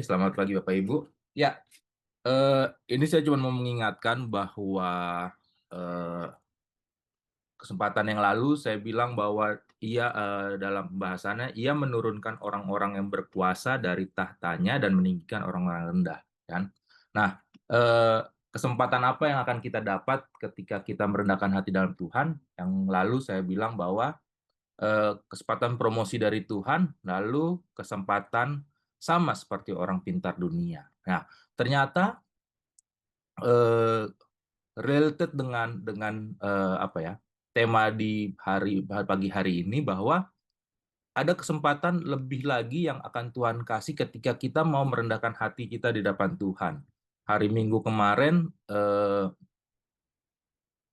Selamat pagi Bapak Ibu. Ya, ini saya cuma mau mengingatkan bahwa eh, kesempatan yang lalu saya bilang bahwa dalam pembahasannya ia menurunkan orang-orang yang berkuasa dari tahtanya dan meninggikan orang-orang rendah, kan? Nah, kesempatan apa yang akan kita dapat ketika kita merendahkan hati dalam Tuhan? Yang lalu saya bilang bahwa kesempatan promosi dari Tuhan, lalu kesempatan sama seperti orang pintar dunia. Nah, ternyata eh, related dengan apa ya, tema di pagi hari ini, bahwa ada kesempatan lebih lagi yang akan Tuhan kasih ketika kita mau merendahkan hati kita di depan Tuhan. Hari Minggu kemarin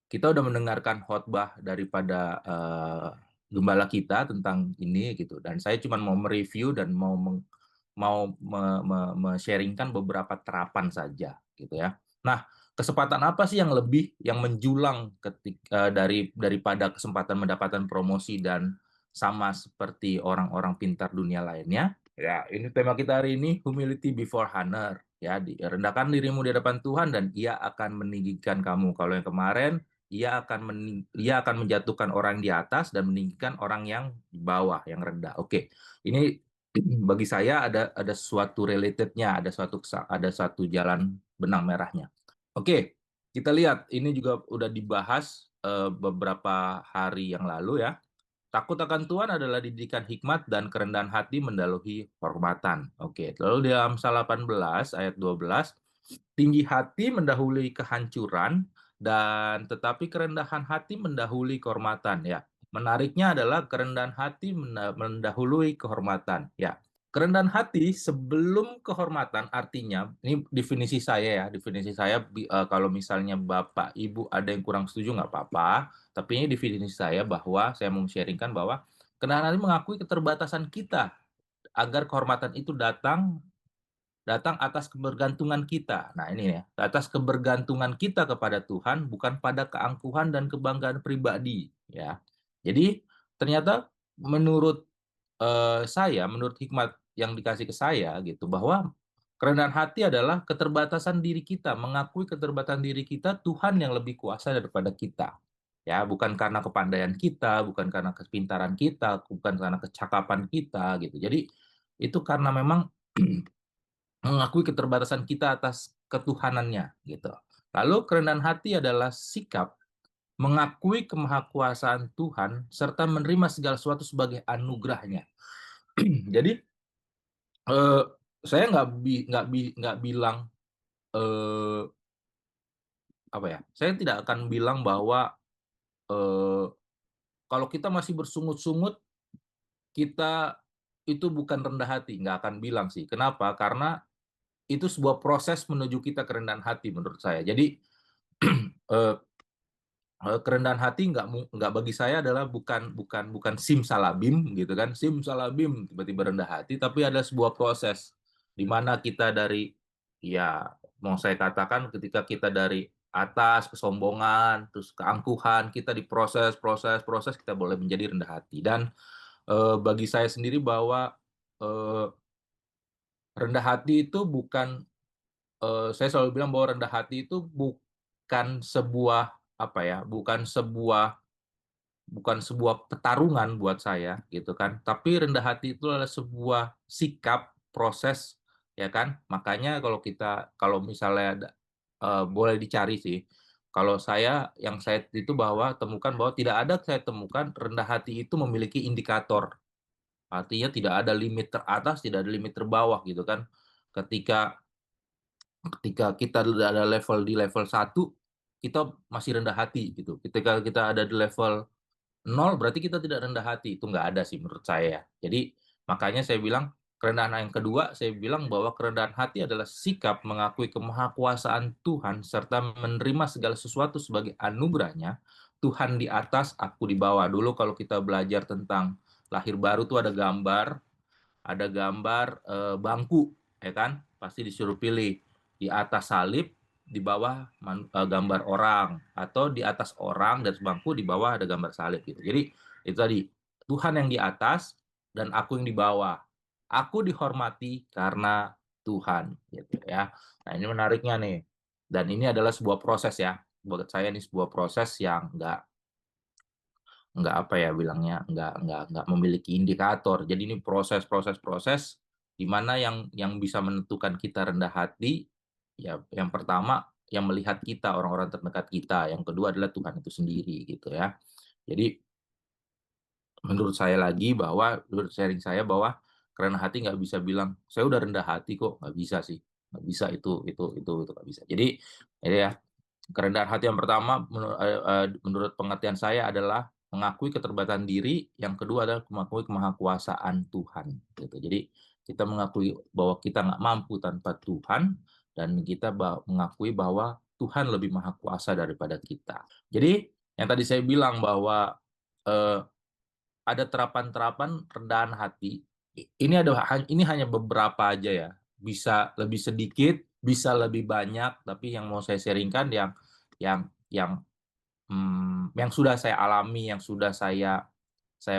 kita udah mendengarkan khotbah daripada gembala kita tentang ini gitu, dan saya cuma mau mereview dan sharingkan beberapa terapan saja gitu ya. Nah, kesempatan apa sih yang lebih yang menjulang daripada kesempatan mendapatkan promosi dan sama seperti orang-orang pintar dunia lainnya? Ya, ini tema kita hari ini, humility before honor. Ya, rendahkan dirimu di hadapan Tuhan dan Ia akan meninggikan kamu. Kalau yang kemarin, ia akan menjatuhkan orang di atas dan meninggikan orang yang di bawah, yang rendah. Oke, ini bagi saya ada suatu relatednya, ada satu jalan benang merahnya. Oke, kita lihat ini juga udah dibahas beberapa hari yang lalu ya. Takut akan Tuhan adalah didikan hikmat dan kerendahan hati mendahului hormatan. Oke, lalu di Amsal 18 ayat 12, tinggi hati mendahului kehancuran dan tetapi kerendahan hati mendahului kehormatan ya. Menariknya adalah kerendahan hati mendahului kehormatan ya. Kerendahan hati sebelum kehormatan, artinya ini definisi saya, kalau misalnya Bapak Ibu ada yang kurang setuju nggak apa-apa, tapi ini definisi saya, bahwa saya mau sharingkan bahwa kerendahan hati mengakui keterbatasan kita agar kehormatan itu datang datang atas kebergantungan kita. Nah, ini ya, atas kebergantungan kita kepada Tuhan, bukan pada keangkuhan dan kebanggaan pribadi, ya. Jadi, ternyata menurut menurut hikmat yang dikasih ke saya gitu, bahwa kerendahan hati adalah keterbatasan diri kita, mengakui keterbatasan diri kita, Tuhan yang lebih kuasa daripada kita. Ya, bukan karena kepandaian kita, bukan karena kepintaran kita, bukan karena kecakapan kita gitu. Jadi, itu karena memang mengakui keterbatasan kita atas ketuhanannya gitu. Lalu kerendahan hati adalah sikap mengakui kemahakuasaan Tuhan serta menerima segala sesuatu sebagai anugerahnya. Jadi eh, saya nggak bilang eh, apa ya? Saya tidak akan bilang bahwa eh, kalau kita masih bersungut-sungut kita itu bukan rendah hati. Nggak akan bilang sih. Kenapa? Karena itu sebuah proses menuju kita kerendahan hati menurut saya. Jadi eh, kerendahan hati nggak bagi saya adalah bukan bukan bukan simsalabim gitu kan, simsalabim tiba-tiba rendah hati, tapi ada sebuah proses di mana kita dari, ya, mau saya katakan, ketika kita dari atas kesombongan terus keangkuhan, kita diproses proses proses kita boleh menjadi rendah hati. Dan bagi saya sendiri bahwa eh, rendah hati itu bukan, saya selalu bilang bahwa rendah hati itu bukan sebuah, apa ya, bukan sebuah pertarungan buat saya gitu kan, tapi rendah hati itu adalah sebuah sikap proses, ya kan. Makanya kalau misalnya boleh dicari sih, kalau saya itu bahwa temukan bahwa tidak ada, saya temukan rendah hati itu memiliki indikator, artinya tidak ada limit teratas, tidak ada limit terbawah gitu kan. ketika ketika kita ada di level 1, kita masih rendah hati gitu. Ketika kita ada di level 0, berarti kita tidak rendah hati. Itu nggak ada sih menurut saya. Jadi makanya saya bilang kerendahan yang kedua, saya bilang bahwa kerendahan hati adalah sikap mengakui kemahakuasaan Tuhan serta menerima segala sesuatu sebagai anugerahnya. Tuhan di atas, aku di bawah. Dulu kalau kita belajar tentang lahir baru tuh ada gambar bangku, ya kan? Pasti disuruh pilih di atas salib, di bawah gambar orang, atau di atas orang dan bangku, di bawah ada gambar salib gitu. Jadi itu tadi, Tuhan yang di atas dan aku yang di bawah. Aku dihormati karena Tuhan, gitu ya. Nah, ini menariknya nih. Dan ini adalah sebuah proses ya. Buat saya ini sebuah proses yang nggak apa ya bilangnya, nggak memiliki indikator. Jadi ini proses di mana yang bisa menentukan kita rendah hati, ya yang pertama yang melihat kita, orang-orang terdekat kita, yang kedua adalah Tuhan itu sendiri gitu ya. Jadi menurut sharing saya bahwa kerendah hati nggak bisa bilang saya udah rendah hati kok, nggak bisa sih, nggak bisa, itu nggak bisa. Jadi ya, kerendahan hati yang pertama menurut pengertian saya adalah mengakui keterbatasan diri, yang kedua adalah mengakui kemahakuasaan Tuhan gitu. Jadi kita mengakui bahwa kita nggak mampu tanpa Tuhan, dan kita mengakui bahwa Tuhan lebih maha kuasa daripada kita. Jadi yang tadi saya bilang bahwa eh, ada terapan-terapan rendahan hati. Ini hanya beberapa aja ya. Bisa lebih sedikit, bisa lebih banyak, tapi yang mau saya sharingkan yang sudah saya alami, yang sudah saya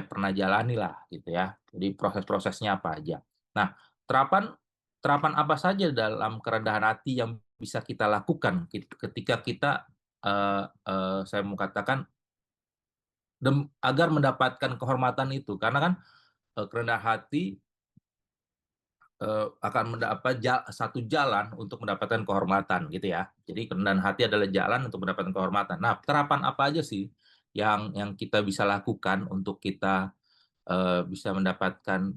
pernah jalani lah gitu ya. Jadi proses-prosesnya apa aja. Nah, terapan terapan apa saja dalam kerendahan hati yang bisa kita lakukan ketika kita saya mau katakan agar mendapatkan kehormatan itu, karena kan kerendahan hati akan mendapat satu jalan untuk mendapatkan kehormatan gitu ya. Jadi kerendahan hati adalah jalan untuk mendapatkan kehormatan. Nah, terapan apa aja sih yang kita bisa lakukan untuk kita bisa mendapatkan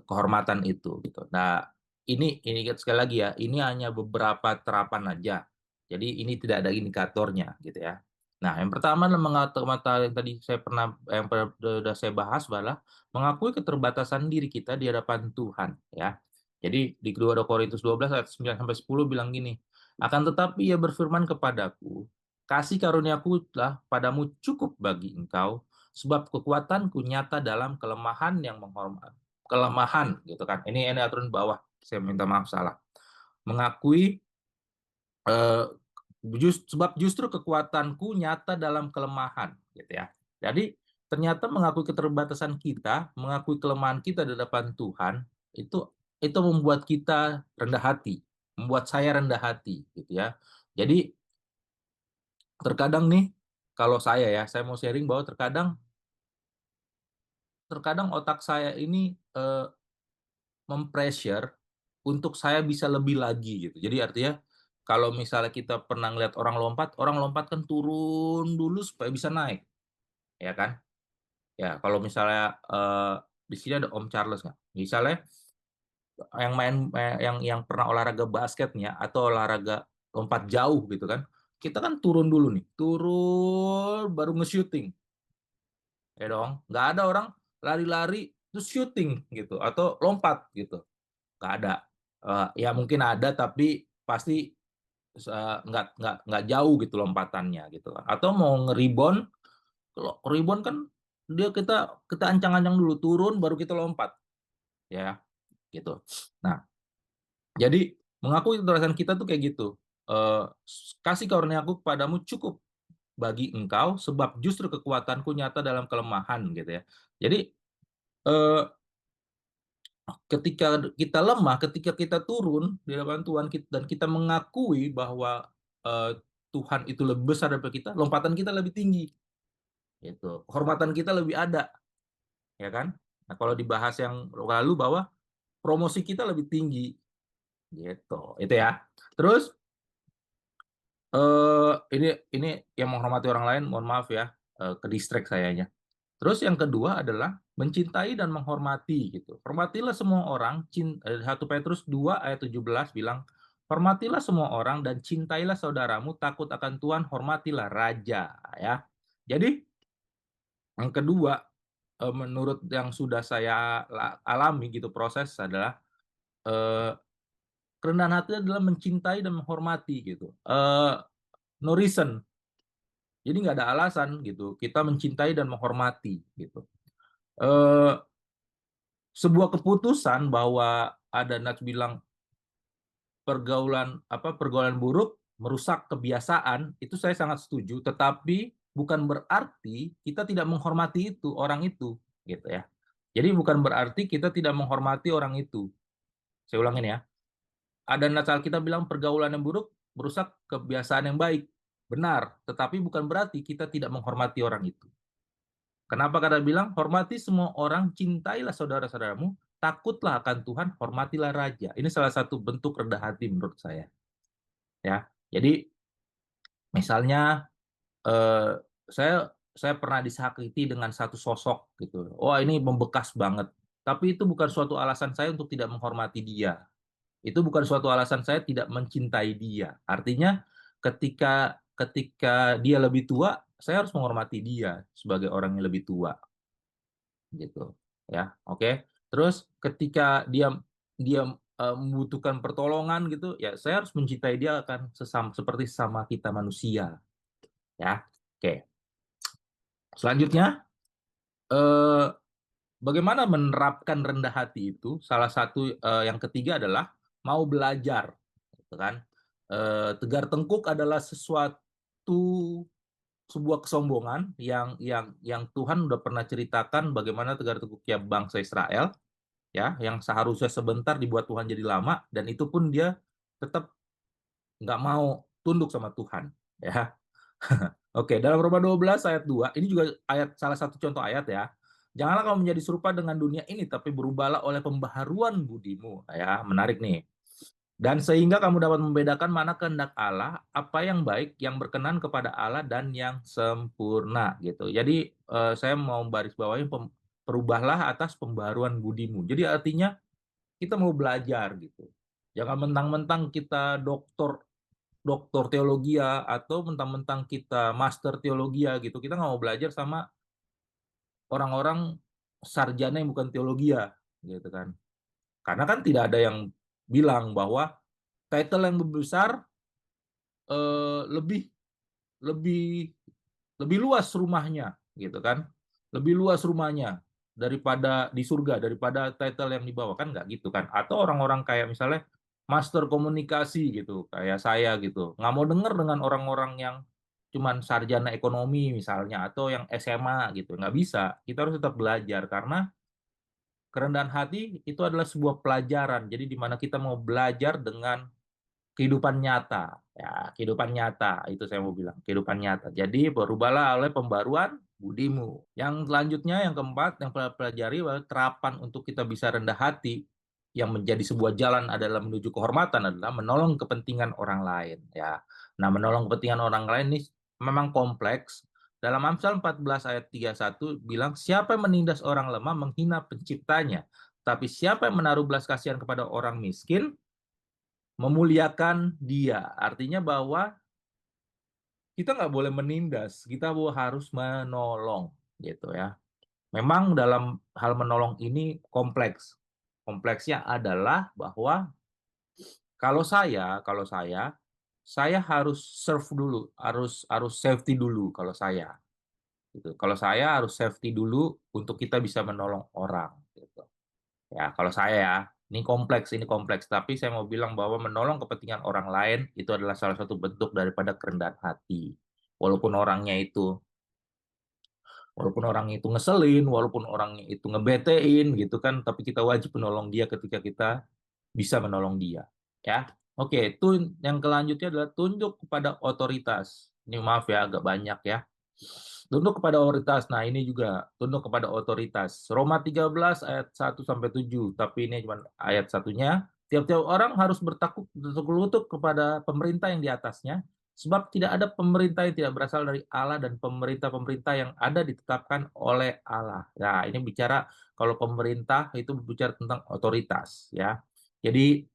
kehormatan itu gitu. Nah, ini sekali lagi ya, ini hanya beberapa terapan aja. Jadi ini tidak ada indikatornya gitu ya. Nah, yang pertama mata yang tadi yang sudah saya bahas adalah mengakui keterbatasan diri kita di hadapan Tuhan ya. Jadi di kedua Korintus 12 ayat 9 sampai 10 bilang gini, akan tetapi ia berfirman kepadaku, kasih karuniaku telah padamu cukup bagi engkau, sebab kekuatanku nyata dalam kelemahan yang menghormat kelemahan gitu kan. Ini aturan bawah, saya minta maaf salah. Mengakui eh, sebab justru kekuatanku nyata dalam kelemahan gitu ya. Jadi ternyata mengakui keterbatasan kita, mengakui kelemahan kita di hadapan Tuhan, itu membuat kita rendah hati, membuat saya rendah hati gitu ya. Jadi terkadang nih, kalau saya mau sharing bahwa terkadang terkadang otak saya ini mempressure untuk saya bisa lebih lagi gitu. Jadi artinya kalau misalnya kita pernah ngeliat orang lompat kan turun dulu supaya bisa naik, ya kan? Ya, kalau misalnya di sini ada Om Charles nggak? Misalnya yang main yang pernah olahraga basketnya atau olahraga lompat jauh gitu kan, kita kan turun dulu nih, turun baru nge-shooting, ya dong. Nggak ada orang lari-lari terus shooting gitu atau lompat gitu, nggak ada. Ya mungkin ada tapi pasti nggak jauh gitu lompatannya gitu kan. Atau mau nge-rebound, kalau rebound kan kita kita ancang-ancang dulu turun baru kita lompat ya gitu. Nah, jadi mengakui keterbatasan kita tuh kayak gitu. Eh, Kasih karuniaku kepadamu cukup bagi engkau, sebab justru kekuatanku nyata dalam kelemahan gitu ya. Jadi eh, ketika kita lemah, ketika kita turun di hadapan Tuhan dan kita mengakui bahwa Tuhan itu lebih besar daripada kita, lompatan kita lebih tinggi, gitu. Kehormatan kita lebih ada, ya kan? Nah, kalau dibahas yang lalu bahwa promosi kita lebih tinggi, gitu. Itu ya. Terus ini yang menghormati orang lain, mohon maaf ya, ke distract sayanya. Terus yang kedua adalah mencintai dan menghormati gitu. Hormatilah semua orang, 1 Petrus 2 ayat 17 bilang, hormatilah semua orang dan cintailah saudaramu, takut akan Tuhan, hormatilah raja ya. Jadi yang kedua, menurut yang sudah saya alami gitu proses adalah eh, kerendahan hati adalah mencintai dan menghormati gitu. No reason. Jadi nggak ada alasan gitu. Kita mencintai dan menghormati gitu. Eh, Sebuah keputusan bahwa ada Nats bilang pergaulan buruk merusak kebiasaan, itu saya sangat setuju, tetapi bukan berarti kita tidak menghormati orang itu gitu ya. Jadi bukan berarti kita tidak menghormati orang itu. Saya ulangin ya. Ada nasihat kita bilang pergaulan yang buruk merusak kebiasaan yang baik. Benar, tetapi bukan berarti kita tidak menghormati orang itu. Kenapa kata bilang, hormati semua orang, cintailah saudara-saudaramu, takutlah akan Tuhan, hormatilah raja. Ini salah satu bentuk rendah hati menurut saya. Ya, jadi misalnya eh, saya pernah disakiti dengan satu sosok gitu. Oh, ini membekas banget. Tapi itu bukan suatu alasan saya untuk tidak menghormati dia. Itu bukan suatu alasan saya tidak mencintai dia. Artinya ketika ketika dia lebih tua, saya harus menghormati dia sebagai orang yang lebih tua gitu. Ya, oke. Terus ketika dia dia membutuhkan pertolongan gitu, ya saya harus mencintai dia akan seperti sama kita manusia, ya. Oke. Selanjutnya eh, bagaimana menerapkan rendah hati itu? Salah satu yang ketiga adalah mau belajar, gitu kan? Tegar tengkuk adalah sebuah kesombongan yang Tuhan udah pernah ceritakan bagaimana tegar tengkuknya bangsa Israel, ya, yang seharusnya sebentar dibuat Tuhan jadi lama, dan itu pun dia tetap nggak mau tunduk sama Tuhan, ya. Oke, dalam Roma 12 ayat 2, ini juga salah satu contoh ayat ya. Janganlah kamu menjadi serupa dengan dunia ini, tapi berubahlah oleh pembaharuan budimu. Ya, menarik nih. Dan sehingga kamu dapat membedakan mana kehendak Allah, apa yang baik, yang berkenan kepada Allah, dan yang sempurna. Gitu. Jadi saya mau baris bawahi perubahlah atas pembaharuan budimu. Jadi artinya kita mau belajar gitu. Jangan mentang-mentang kita doktor doktor teologi atau mentang-mentang kita master teologi gitu. Kita nggak mau belajar sama orang-orang sarjana yang bukan teologi gitu kan. Karena kan tidak ada yang bilang bahwa title yang besar lebih lebih lebih luas rumahnya gitu kan. Lebih luas rumahnya daripada di surga, daripada title yang dibawa, kan nggak gitu kan. Atau orang-orang kayak misalnya master komunikasi gitu kayak saya gitu, nggak mau denger dengan orang-orang yang cuman sarjana ekonomi misalnya atau yang SMA gitu. Nggak bisa, kita harus tetap belajar karena kerendahan hati itu adalah sebuah pelajaran, jadi di mana kita mau belajar dengan kehidupan nyata, ya, kehidupan nyata itu saya mau bilang, kehidupan nyata. Jadi berubahlah oleh pembaruan budimu. Yang selanjutnya, yang keempat, yang pelajari adalah terapan untuk kita bisa rendah hati yang menjadi sebuah jalan adalah menuju kehormatan adalah menolong kepentingan orang lain, ya. Nah, menolong kepentingan orang lain ini memang kompleks. Dalam Amsal 14 ayat 31 bilang, siapa yang menindas orang lemah menghina penciptanya, tapi siapa yang menaruh belas kasihan kepada orang miskin memuliakan dia. Artinya bahwa kita nggak boleh menindas, kita harus menolong, gitu ya. Memang dalam hal menolong ini kompleks. Kompleksnya adalah bahwa kalau saya harus serve dulu, harus harus safety dulu kalau saya. Gitu. Kalau saya harus safety dulu untuk kita bisa menolong orang. Gitu. Ya, kalau saya ya, ini kompleks. Tapi saya mau bilang bahwa menolong kepentingan orang lain itu adalah salah satu bentuk daripada kerendahan hati. Walaupun orangnya itu, walaupun orangnya itu ngeselin, walaupun orangnya itu ngebetein gitu kan, tapi kita wajib menolong dia ketika kita bisa menolong dia. Ya, oke. Itu yang kelanjutnya adalah tunduk kepada otoritas. Ini maaf ya, agak banyak ya. Tunduk kepada otoritas. Nah, ini juga tunduk kepada otoritas. Roma 13 ayat 1-7. Tapi ini cuma ayat satunya. Tiap-tiap orang harus bertekuk lutut kepada pemerintah yang di atasnya. Sebab tidak ada pemerintah yang tidak berasal dari Allah dan pemerintah-pemerintah yang ada ditetapkan oleh Allah. Nah, ini bicara kalau pemerintah itu berbicara tentang otoritas, ya. Jadi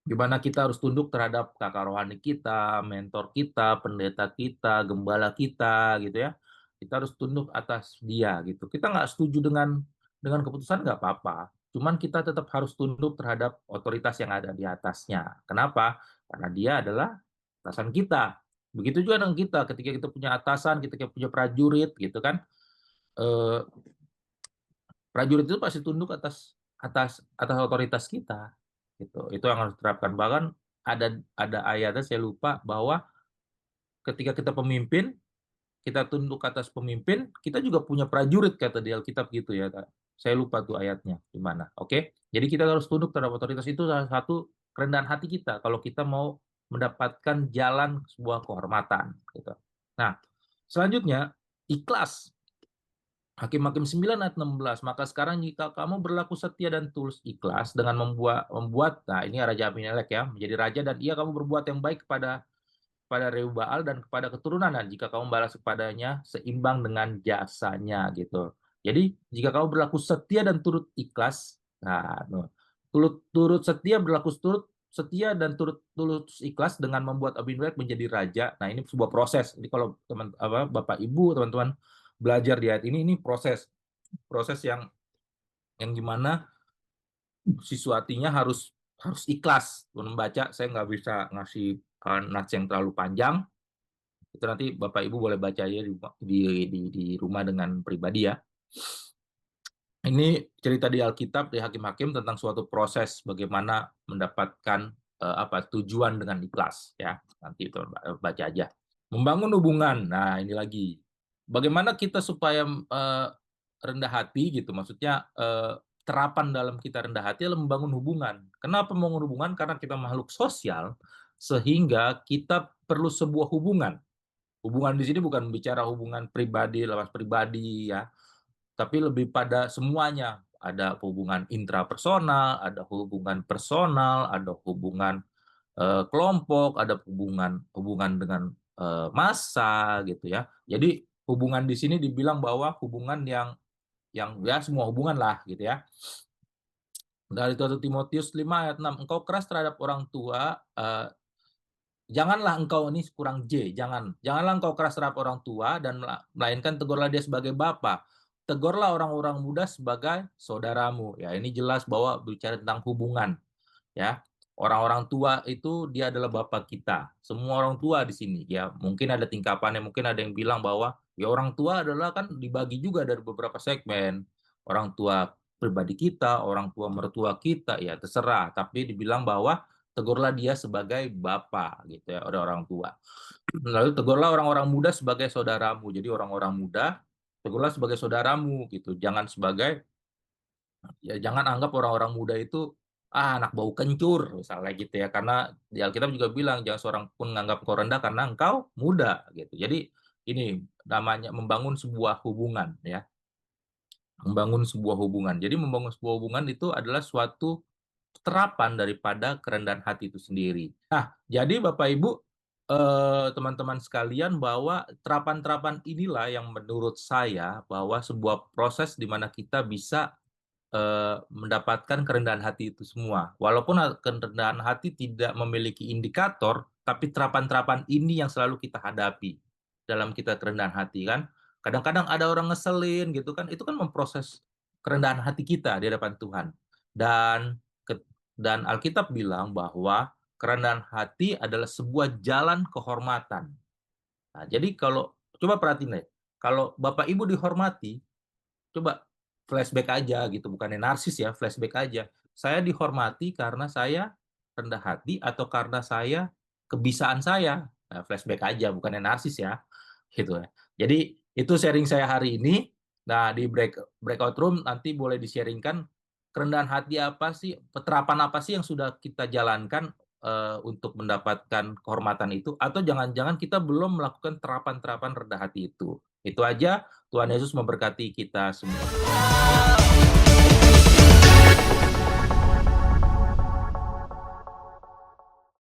gimana kita harus tunduk terhadap kakak rohani kita, mentor kita, pendeta kita, gembala kita, gitu ya. Kita harus tunduk atas dia, gitu. Kita nggak setuju dengan keputusan nggak apa-apa. Cuman kita tetap harus tunduk terhadap otoritas yang ada di atasnya. Kenapa? Karena dia adalah atasan kita. Begitu juga dengan kita, ketika kita punya atasan, ketika punya prajurit, gitu kan. Eh, prajurit itu pasti tunduk atas atas atas otoritas kita, gitu. Itu yang harus diterapkan. Bahkan ada ayatnya saya lupa bahwa ketika kita pemimpin, kita tunduk atas pemimpin, kita juga punya prajurit kata di Alkitab gitu ya. Saya lupa tuh ayatnya di mana. Oke. Jadi kita harus tunduk terhadap otoritas, itu salah satu kerendahan hati kita kalau kita mau mendapatkan jalan sebuah kehormatan gitu. Nah, selanjutnya ikhlas. Hakim-Hakim 9 ayat 16, maka sekarang jika kamu berlaku setia dan tulus ikhlas dengan nah ini Raja Abimelek ya, menjadi raja dan ia kamu berbuat yang baik kepada Reuba'al dan kepada keturunan dan jika kamu balas kepadanya seimbang dengan jasanya gitu. Jadi jika kamu berlaku setia dan turut ikhlas, nah, turut setia berlaku turut setia dan turut ikhlas dengan membuat Abimelek menjadi raja. Nah, ini sebuah proses. Jadi kalau Bapak Ibu, teman-teman belajar di ayat ini proses proses yang gimana siswatinya harus ikhlas membaca. Saya nggak bisa ngasih nats yang terlalu panjang. Itu nanti Bapak Ibu boleh baca ya di rumah dengan pribadi ya. Ini cerita di Alkitab di Hakim-Hakim tentang suatu proses bagaimana mendapatkan tujuan dengan ikhlas ya. Nanti itu baca aja. Membangun hubungan. Nah, ini lagi. Bagaimana kita supaya rendah hati gitu. Maksudnya terapan dalam kita rendah hati adalah membangun hubungan. Kenapa membangun hubungan? Karena kita makhluk sosial sehingga kita perlu sebuah hubungan. Hubungan di sini bukan bicara hubungan pribadi, lepas pribadi ya, tapi lebih pada semuanya. Ada hubungan intrapersonal, ada hubungan personal, ada hubungan kelompok, ada hubungan dengan massa gitu ya. Jadi hubungan di sini dibilang bahwa hubungan yang ya semua hubungan lah gitu ya. Dari 1 Timotius 5 ayat 6, engkau keras terhadap orang tua, janganlah engkau ini kurang janganlah engkau keras terhadap orang tua dan melainkan tegurlah dia sebagai bapa. Tegurlah orang-orang muda sebagai saudaramu. Ya, ini jelas bahwa bicara tentang hubungan, ya. Orang-orang tua itu dia adalah bapak kita. Semua orang tua di sini ya. Mungkin ada tingkapannya, mungkin ada yang bilang bahwa ya orang tua adalah kan dibagi juga dari beberapa segmen. Orang tua pribadi kita, orang tua mertua kita, ya terserah. Tapi dibilang bahwa tegurlah dia sebagai bapak gitu ya, orang tua. Lalu tegurlah orang-orang muda sebagai saudaramu. Jadi orang-orang muda tegurlah sebagai saudaramu gitu. Jangan anggap orang-orang muda itu anak bau kencur misalnya gitu ya. Karena di Alkitab juga bilang jangan seorang pun menganggap engkau rendah karena engkau muda gitu. Jadi ini namanya membangun sebuah hubungan ya. Membangun sebuah hubungan. Jadi membangun sebuah hubungan itu adalah suatu terapan daripada kerendahan hati itu sendiri. Nah, jadi Bapak Ibu, teman-teman sekalian, bahwa terapan-terapan inilah yang menurut saya bahwa sebuah proses di mana kita bisa mendapatkan kerendahan hati itu semua. Walaupun kerendahan hati tidak memiliki indikator, tapi terapan-terapan ini yang selalu kita hadapi dalam kita kerendahan hati kan. Kadang-kadang ada orang ngeselin gitu kan, itu kan memproses kerendahan hati kita di hadapan Tuhan. Dan Alkitab bilang bahwa kerendahan hati adalah sebuah jalan kehormatan. Nah, jadi kalau coba perhatiin deh, kalau Bapak Ibu dihormati, coba flashback aja gitu, bukannya narsis ya, flashback aja. Saya dihormati karena saya rendah hati atau karena saya kebisaan saya. Nah, flashback aja, bukannya narsis ya, gitu ya. Jadi itu sharing saya hari ini. Nah, di breakout room nanti boleh di-sharingkan kerendahan hati apa sih, penerapan apa sih yang sudah kita jalankan untuk mendapatkan kehormatan itu, atau jangan-jangan kita belum melakukan terapan-terapan rendah hati itu. Itu aja. Tuhan Yesus memberkati kita semua.